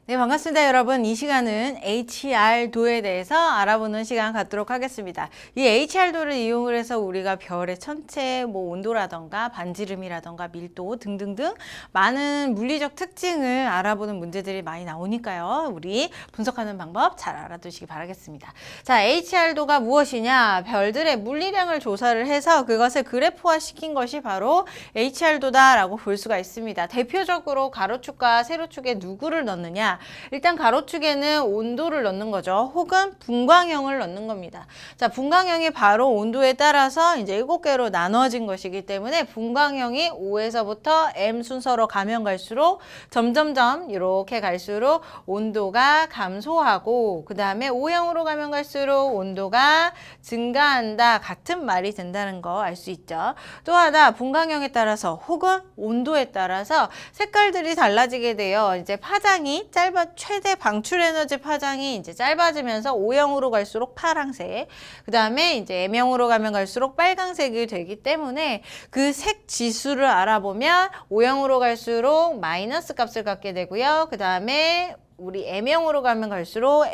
네, 반갑습니다, 여러분. 이 시간은 HR도에 대해서 알아보는 시간 갖도록 하겠습니다. 이 HR도를 이용을 해서 우리가 별의 천체 온도라던가 반지름이라던가 밀도 등등등 많은 물리적 특징을 알아보는 문제들이 많이 나오니까요. 우리 분석하는 방법 잘 알아두시기 바라겠습니다. 자, HR도가 무엇이냐? 별들의 물리량을 조사를 해서 그것을 그래프화 시킨 것이 바로 HR도다라고 볼 수가 있습니다. 대표적으로 가로축과 세로축에 누구를 넣느냐? 일단 가로축에는 온도를 넣는 거죠. 혹은 분광형을 넣는 겁니다. 자, 분광형이 바로 온도에 따라서 이제 7개로 나눠진 것이기 때문에 분광형이 O에서부터 M 순서로 가면 갈수록 점점점 이렇게 갈수록 온도가 감소하고 그 다음에 O형으로 가면 갈수록 온도가 증가한다. 같은 말이 된다는 거 알 수 있죠. 또 하나 분광형에 따라서 혹은 온도에 따라서 색깔들이 달라지게 돼요. 이제 파장이 최대 방출 에너지 파장이 이제 짧아지면서 O형으로 갈수록 파랑색, 그 다음에 이제 M형으로 가면 갈수록 빨강색이 되기 때문에 그 색 지수를 알아보면 O형으로 갈수록 마이너스 값을 갖게 되고요. 그 다음에 우리 M형으로 가면 갈수록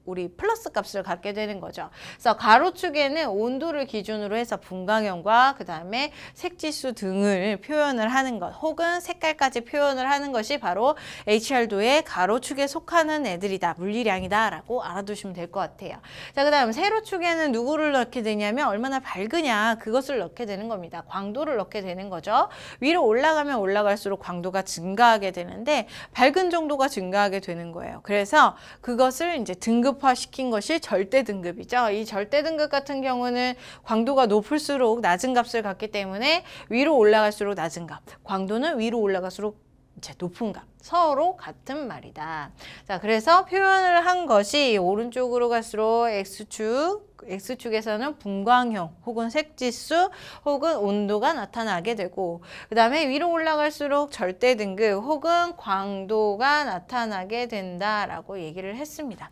우리 플러스 값을 갖게 되는 거죠. 그래서 가로축에는 온도를 기준으로 해서 분광형과 그 다음에 색지수 등을 표현을 하는 것 혹은 색깔까지 표현을 하는 것이 바로 HR도의 가로축에 속하는 애들이다. 물리량이다 라고 알아두시면 될 것 같아요. 자, 그 다음 세로축에는 누구를 넣게 되냐면 얼마나 밝으냐 그것을 넣게 되는 겁니다. 광도를 넣게 되는 거죠. 위로 올라가면 올라갈수록 광도가 증가하게 되는데 밝은 정도가 증가하게 되는 거예요. 그래서 그것을 이제 등급화 시킨 것이 절대 등급이죠. 이 절대 등급 같은 경우는 광도가 높을수록 낮은 값을 갖기 때문에 위로 올라갈수록 낮은 값, 광도는 위로 올라갈수록 이제 높은 값, 서로 같은 말이다. 자, 그래서 표현을 한 것이 오른쪽으로 갈수록 X축에서는 분광형 혹은 색지수 혹은 온도가 나타나게 되고 그 다음에 위로 올라갈수록 절대 등급 혹은 광도가 나타나게 된다라고 얘기를 했습니다.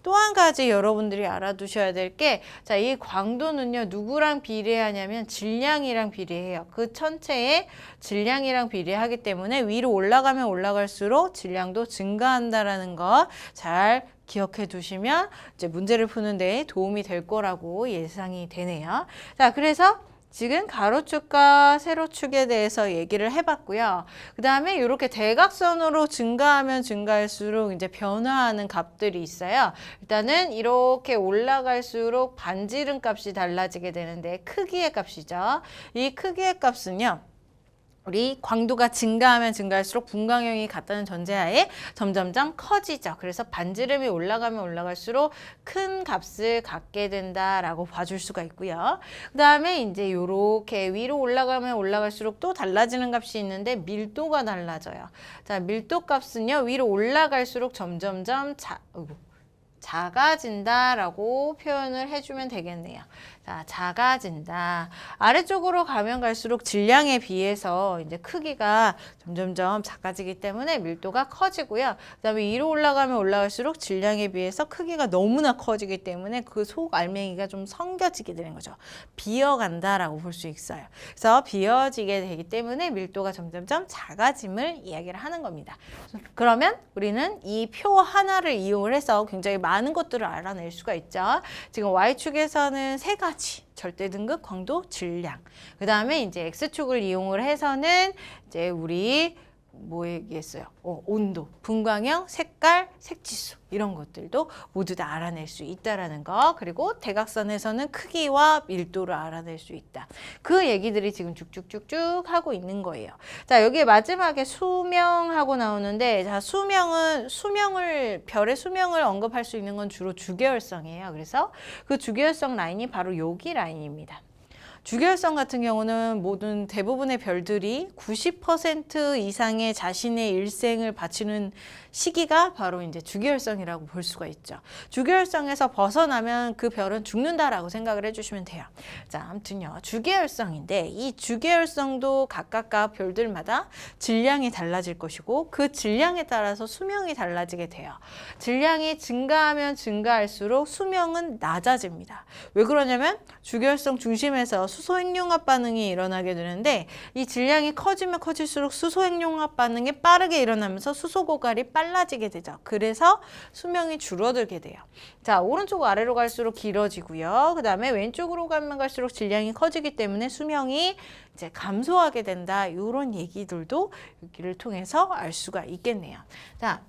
또 한 가지 여러분들이 알아두셔야 될 게, 자, 이 광도는요, 누구랑 비례하냐면 질량이랑 비례해요. 그 천체의 질량이랑 비례하기 때문에 위로 올라가면 올라갈수록 질량도 증가한다라는 거 잘 기억해 두시면 이제 문제를 푸는 데 도움이 될 거라고 예상이 되네요. 자, 그래서 지금 가로축과 세로축에 대해서 얘기를 해봤고요. 그 다음에 이렇게 대각선으로 증가하면 증가할수록 이제 변화하는 값들이 있어요. 일단은 이렇게 올라갈수록 반지름 값이 달라지게 되는데 크기의 값이죠. 이 크기의 값은요. 우리 광도가 증가하면 증가할수록 분광형이 같다는 전제하에 점점점 커지죠. 그래서 반지름이 올라가면 올라갈수록 큰 값을 갖게 된다라고 봐줄 수가 있고요. 그 다음에 이제 이렇게 위로 올라가면 올라갈수록 또 달라지는 값이 있는데 밀도가 달라져요. 자, 밀도 값은요. 위로 올라갈수록 점점점 작아진다라고 표현을 해주면 되겠네요. 자, 작아진다. 아래쪽으로 가면 갈수록 질량에 비해서 이제 크기가 점점점 작아지기 때문에 밀도가 커지고요. 그 다음에 위로 올라가면 올라갈수록 질량에 비해서 크기가 너무나 커지기 때문에 그 속 알맹이가 좀 성겨지게 되는 거죠. 비어간다라고 볼 수 있어요. 그래서 비어지게 되기 때문에 밀도가 점점점 작아짐을 이야기를 하는 겁니다. 그러면 우리는 이 표 하나를 이용을 해서 굉장히 많은 것들을 알아낼 수가 있죠. 지금 Y축에서는 세 가지. 절대 등급, 광도, 질량. 그 다음에 이제 X축을 이용을 해서는 이제 우리 뭐 얘기했어요? 온도, 분광형, 색깔, 색지수 이런 것들도 모두 다 알아낼 수 있다라는 거. 그리고 대각선에서는 크기와 밀도를 알아낼 수 있다. 그 얘기들이 지금 쭉쭉쭉쭉 하고 있는 거예요. 자, 여기 마지막에 수명하고 나오는데, 자, 별의 수명을 언급할 수 있는 건 주로 주계열성이에요. 그래서 그 주계열성 라인이 바로 여기 라인입니다. 주계열성 같은 경우는 모든 대부분의 별들이 90% 이상의 자신의 일생을 바치는 시기가 바로 이제 주계열성이라고 볼 수가 있죠. 주계열성에서 벗어나면 그 별은 죽는다라고 생각을 해주시면 돼요. 자, 아무튼요, 주계열성인데 이 주계열성도 각각 별들마다 질량이 달라질 것이고 그 질량에 따라서 수명이 달라지게 돼요. 질량이 증가하면 증가할수록 수명은 낮아집니다. 왜 그러냐면 주계열성 중심에서 수소 핵융합 반응이 일어나게 되는데 이 질량이 커지면 커질수록 수소 핵융합 반응이 빠르게 일어나면서 수소 고갈이 빨라지게 되죠. 그래서 수명이 줄어들게 돼요. 자, 오른쪽 아래로 갈수록 길어지고요. 그 다음에 왼쪽으로 가면 갈수록 질량이 커지기 때문에 수명이 이제 감소하게 된다. 이런 얘기들도 여기를 통해서 알 수가 있겠네요. 자,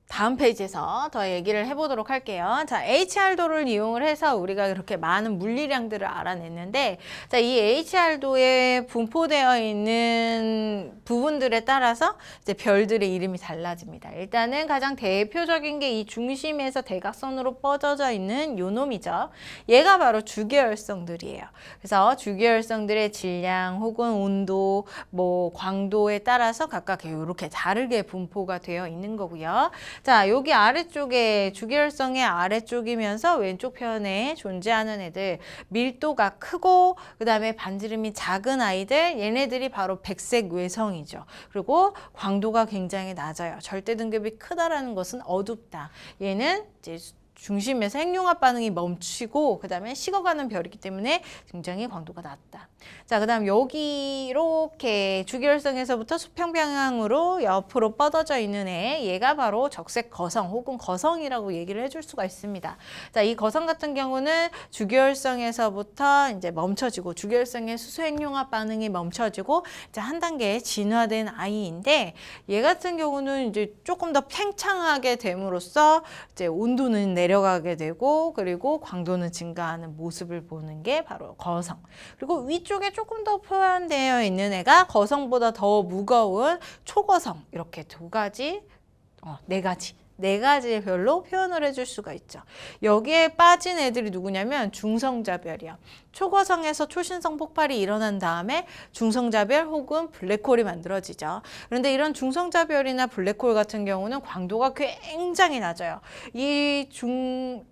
다음 페이지에서 더 얘기를 해보도록 할게요. 자, HR도를 이용을 해서 우리가 이렇게 많은 물리량들을 알아냈는데, 자, 이 HR도에 분포되어 있는 부분들에 따라서 이제 별들의 이름이 달라집니다. 일단은 가장 대표적인 게 이 중심에서 대각선으로 뻗어져 있는 요 놈이죠. 얘가 바로 주계열성들이에요. 그래서 주계열성들의 질량 혹은 온도, 뭐 광도에 따라서 각각 이렇게 다르게 분포가 되어 있는 거고요. 자, 여기 아래쪽에 주계열성의 아래쪽이면서 왼쪽 편에 존재하는 애들, 밀도가 크고 그 다음에 반지름이 작은 아이들, 얘네들이 바로 백색 외성이죠. 그리고 광도가 굉장히 낮아요. 절대 등급이 크다라는 것은 어둡다. 얘는 이제 중심에서 핵융합 반응이 멈추고 그 다음에 식어가는 별이기 때문에 굉장히 광도가 낮다. 자, 그 다음 여기 이렇게 주계열성에서부터 수평 방향으로 옆으로 뻗어져 있는 애, 얘가 바로 적색 거성 혹은 거성이라고 얘기를 해줄 수가 있습니다. 자, 이 거성 같은 경우는 주계열성에서부터 이제 멈춰지고 주계열성의 수소 핵융합 반응이 멈춰지고 이제 한 단계 진화된 아이인데, 얘 같은 경우는 이제 조금 더 팽창하게 됨으로써 이제 온도는 내려가게 되고 그리고 광도는 증가하는 모습을 보는 게 바로 거성. 그리고 위쪽에 조금 더 표현되어 있는 애가 거성보다 더 무거운 초거성. 이렇게 네 가지의 별로 표현을 해줄 수가 있죠. 여기에 빠진 애들이 누구냐면 중성자별이야. 초거성에서 초신성 폭발이 일어난 다음에 중성자별 혹은 블랙홀이 만들어지죠. 그런데 이런 중성자별이나 블랙홀 같은 경우는 광도가 굉장히 낮아요. 이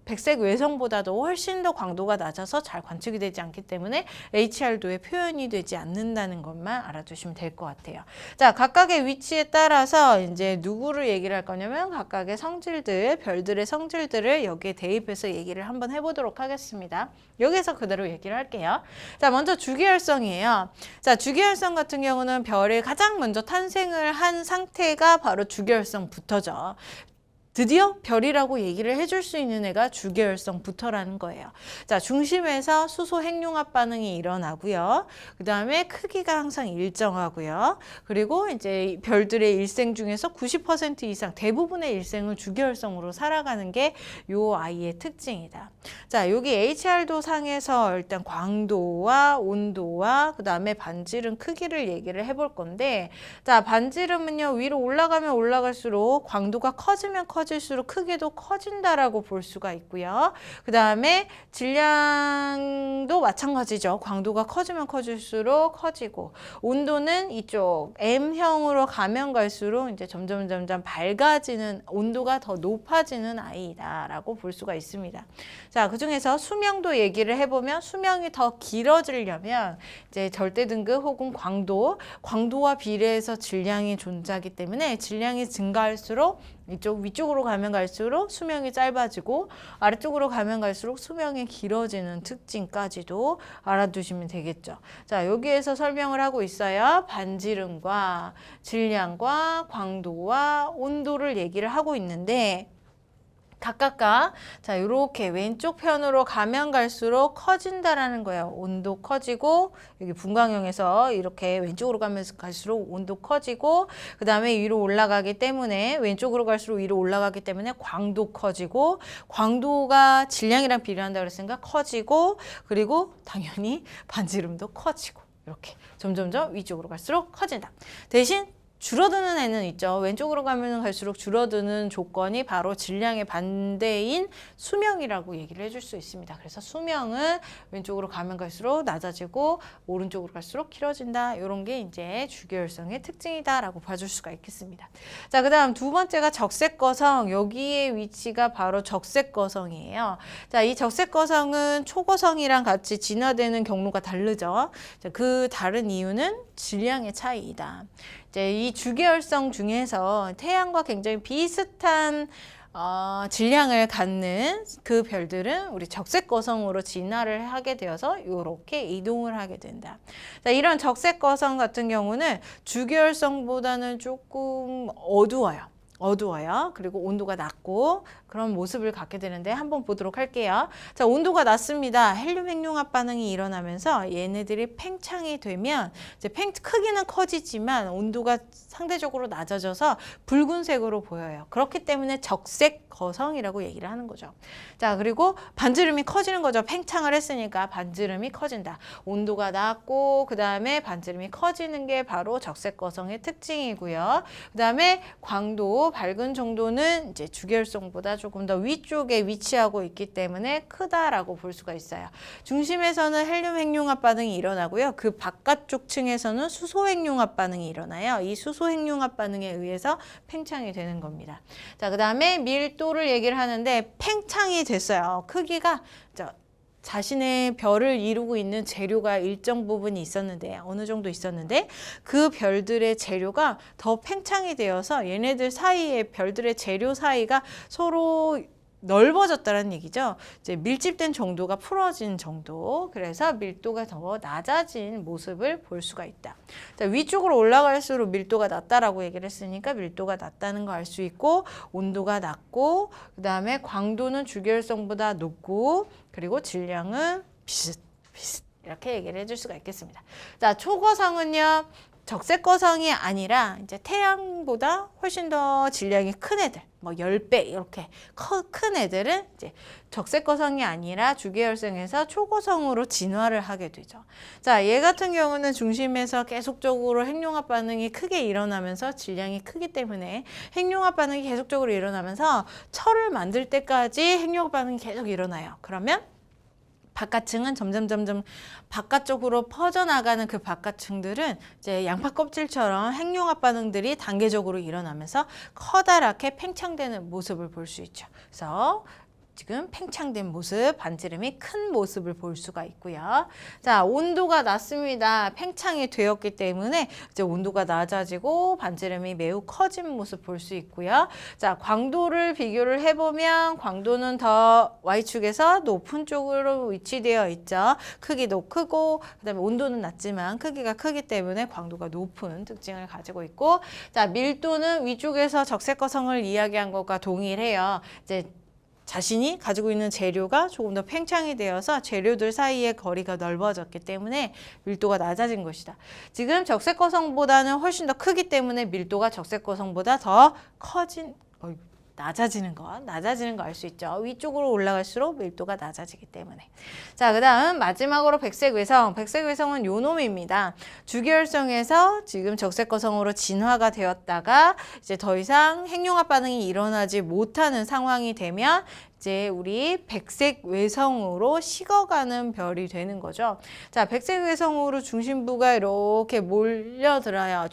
백색 외성보다도 훨씬 더 광도가 낮아서 잘 관측이 되지 않기 때문에 HR도에 표현이 되지 않는다는 것만 알아두시면 될 것 같아요. 자, 각각의 위치에 따라서 이제 누구를 얘기를 할 거냐면 각각의 성질들, 별들의 성질들을 여기에 대입해서 얘기를 한번 해보도록 하겠습니다. 여기서 그대로 얘기를 할게요. 자, 먼저 주계열성이에요. 자, 주계열성 같은 경우는 별이 가장 먼저 탄생을 한 상태가 바로 주계열성부터죠. 드디어 별이라고 얘기를 해줄 수 있는 애가 주계열성부터라는 거예요. 자, 중심에서 수소 핵융합 반응이 일어나고요. 그 다음에 크기가 항상 일정하고요. 그리고 이제 별들의 일생 중에서 90% 이상 대부분의 일생을 주계열성으로 살아가는 게 요 아이의 특징이다. 자, 여기 HR도 상에서 일단 광도와 온도와 그 다음에 반지름 크기를 얘기를 해볼 건데, 자, 반지름은요, 위로 올라가면 올라갈수록 광도가 커지면 커질수록 크기도 커진다라고 볼 수가 있고요. 그 다음에 질량도 마찬가지죠. 광도가 커지면 커질수록 커지고, 온도는 이쪽 M형으로 가면 갈수록 이제 점점 밝아지는, 온도가 더 높아지는 아이다라고 볼 수가 있습니다. 자, 그 중에서 수명도 얘기를 해보면 수명이 더 길어지려면 이제 절대 등급 혹은 광도와 비례해서 질량이 존재하기 때문에 질량이 증가할수록 이쪽 위쪽으로 가면 갈수록 수명이 짧아지고 아래쪽으로 가면 갈수록 수명이 길어지는 특징까지도 알아두시면 되겠죠. 자, 여기에서 설명을 하고 있어요. 반지름과 질량과 광도와 온도를 얘기를 하고 있는데, 각각가 자, 이렇게 왼쪽 편으로 가면 갈수록 커진다라는 거예요. 온도 커지고, 여기 분광형에서 이렇게 왼쪽으로 가면 갈수록 온도 커지고, 그 다음에 위로 올라가기 때문에 왼쪽으로 갈수록 위로 올라가기 때문에 광도 커지고, 광도가 질량이랑 비례한다 그랬으니까 커지고, 그리고 당연히 반지름도 커지고, 이렇게 점점점 위쪽으로 갈수록 커진다. 대신 줄어드는 애는 있죠. 왼쪽으로 가면 갈수록 줄어드는 조건이 바로 질량의 반대인 수명이라고 얘기를 해줄 수 있습니다. 그래서 수명은 왼쪽으로 가면 갈수록 낮아지고 오른쪽으로 갈수록 길어진다. 이런 게 이제 주계열성의 특징이다라고 봐줄 수가 있겠습니다. 자, 그 다음 두 번째가 적색거성. 여기의 위치가 바로 적색거성이에요. 자, 이 적색거성은 초거성이랑 같이 진화되는 경로가 다르죠. 자, 그 다른 이유는 질량의 차이이다. 이제 이 주계열성 중에서 태양과 굉장히 비슷한 질량을 갖는 그 별들은 우리 적색거성으로 진화를 하게 되어서 이렇게 이동을 하게 된다. 자, 이런 적색거성 같은 경우는 주계열성보다는 조금 어두워요. 그리고 온도가 낮고 그런 모습을 갖게 되는데 한번 보도록 할게요. 자, 온도가 낮습니다. 헬륨 핵융합 반응이 일어나면서 얘네들이 팽창이 되면 이제 크기는 커지지만 온도가 상대적으로 낮아져서 붉은색으로 보여요. 그렇기 때문에 적색 거성이라고 얘기를 하는 거죠. 자, 그리고 반지름이 커지는 거죠. 팽창을 했으니까 반지름이 커진다. 온도가 낮고 그 다음에 반지름이 커지는 게 바로 적색 거성의 특징이고요. 그 다음에 광도, 밝은 정도는 이제 주계열성보다 조금 더 위쪽에 위치하고 있기 때문에 크다라고 볼 수가 있어요. 중심에서는 헬륨 핵융합 반응이 일어나고요. 그 바깥쪽 층에서는 수소 핵융합 반응이 일어나요. 이 수소 핵융합 반응에 의해서 팽창이 되는 겁니다. 자, 그 다음에 밀도를 얘기를 하는데 팽창이 됐어요. 크기가 자신의 별을 이루고 있는 재료가 일정 부분이 있었는데 어느 정도 있었는데 그 별들의 재료가 더 팽창이 되어서 얘네들 사이에 별들의 재료 사이가 서로 넓어졌다는 얘기죠. 이제 밀집된 정도가 풀어진 정도. 그래서 밀도가 더 낮아진 모습을 볼 수가 있다. 자, 위쪽으로 올라갈수록 밀도가 낮다라고 얘기를 했으니까 밀도가 낮다는 거 알 수 있고 온도가 낮고 그 다음에 광도는 주계열성보다 높고 그리고 질량은 비슷 이렇게 얘기를 해줄 수가 있겠습니다. 자, 초거성은요. 적색거성이 아니라 이제 태양보다 훨씬 더 질량이 큰 애들, 뭐 10배 이렇게 큰 애들은 이제 적색거성이 아니라 주계열성에서 초거성으로 진화를 하게 되죠. 자, 얘 같은 경우는 중심에서 계속적으로 핵융합 반응이 크게 일어나면서 질량이 크기 때문에 핵융합 반응이 계속적으로 일어나면서 철을 만들 때까지 핵융합 반응이 계속 일어나요. 그러면 바깥층은 점점 바깥쪽으로 퍼져나가는 그 바깥층들은 이제 양파 껍질처럼 핵융합 반응들이 단계적으로 일어나면서 커다랗게 팽창되는 모습을 볼 수 있죠. 그래서 지금 팽창된 모습, 반지름이 큰 모습을 볼 수가 있고요. 자, 온도가 낮습니다. 팽창이 되었기 때문에 이제 온도가 낮아지고 반지름이 매우 커진 모습 볼 수 있고요. 자, 광도를 비교를 해보면 광도는 더 Y축에서 높은 쪽으로 위치되어 있죠. 크기도 크고 그다음에 온도는 낮지만 크기가 크기 때문에 광도가 높은 특징을 가지고 있고, 자, 밀도는 위쪽에서 적색거성을 이야기한 것과 동일해요. 이제 자신이 가지고 있는 재료가 조금 더 팽창이 되어서 재료들 사이의 거리가 넓어졌기 때문에 밀도가 낮아진 것이다. 지금 적색거성보다는 훨씬 더 크기 때문에 밀도가 적색거성보다 더 낮아지는 거 알 수 있죠. 위쪽으로 올라갈수록 밀도가 낮아지기 때문에. 자, 그 다음 마지막으로 백색외성. 백색외성은 요 놈입니다. 주계열성에서 지금 적색거성으로 진화가 되었다가 이제 더 이상 핵융합 반응이 일어나지 못하는 상황이 되면 이제 우리 백색 외성으로 식어가는 별이 되는 거죠. 자, 백색 외성으로 중심부가 이렇게 몰려들어요.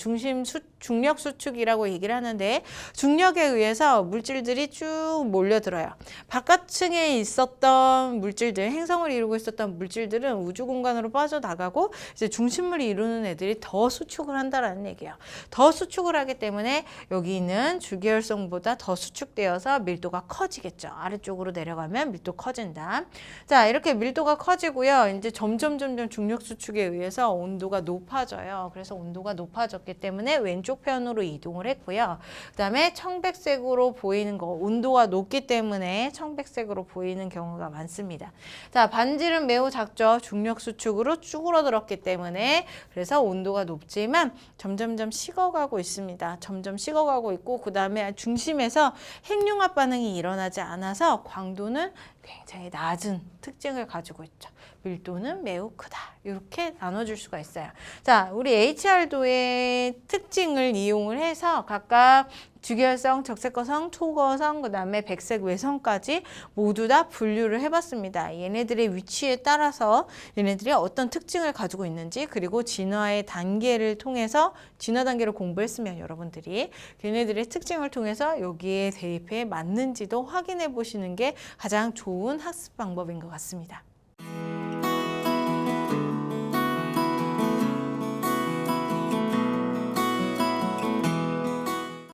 중력 수축이라고 얘기를 하는데 중력에 의해서 물질들이 쭉 몰려들어요. 바깥층에 있었던 물질들, 행성을 이루고 있었던 물질들은 우주 공간으로 빠져나가고 이제 중심물이 이루는 애들이 더 수축을 한다라는 얘기예요. 더 수축을 하기 때문에 여기 있는 주계열성보다 더 수축되어서 밀도가 커지겠죠. 아래쪽으로 내려가면 밀도 커진다. 자, 이렇게 밀도가 커지고요. 이제 점점 중력 수축에 의해서 온도가 높아져요. 그래서 온도가 높아졌기 때문에 왼쪽 편으로 이동을 했고요. 그 다음에 청백색으로 보이는 거, 온도가 높기 때문에 청백색으로 보이는 경우가 많습니다. 자, 반지름 매우 작죠. 중력 수축으로 쭈그러들었기 때문에. 그래서 온도가 높지만 점점 식어가고 있습니다. 점점 식어가고 있고 그 다음에 중심에서 핵융합 반응이 일어나지 않아서 광도는 굉장히 낮은 특징을 가지고 있죠. 밀도는 매우 크다. 이렇게 나눠줄 수가 있어요. 자, 우리 HR도의 특징을 이용을 해서 각각 주계열성, 적색거성, 초거성, 그 다음에 백색 외성까지 모두 다 분류를 해봤습니다. 얘네들의 위치에 따라서 얘네들이 어떤 특징을 가지고 있는지, 그리고 진화의 단계를 통해서 진화 단계를 공부했으면 여러분들이 걔네들의 특징을 통해서 여기에 대입해 맞는지도 확인해 보시는 게 가장 좋은 학습 방법인 것 같습니다.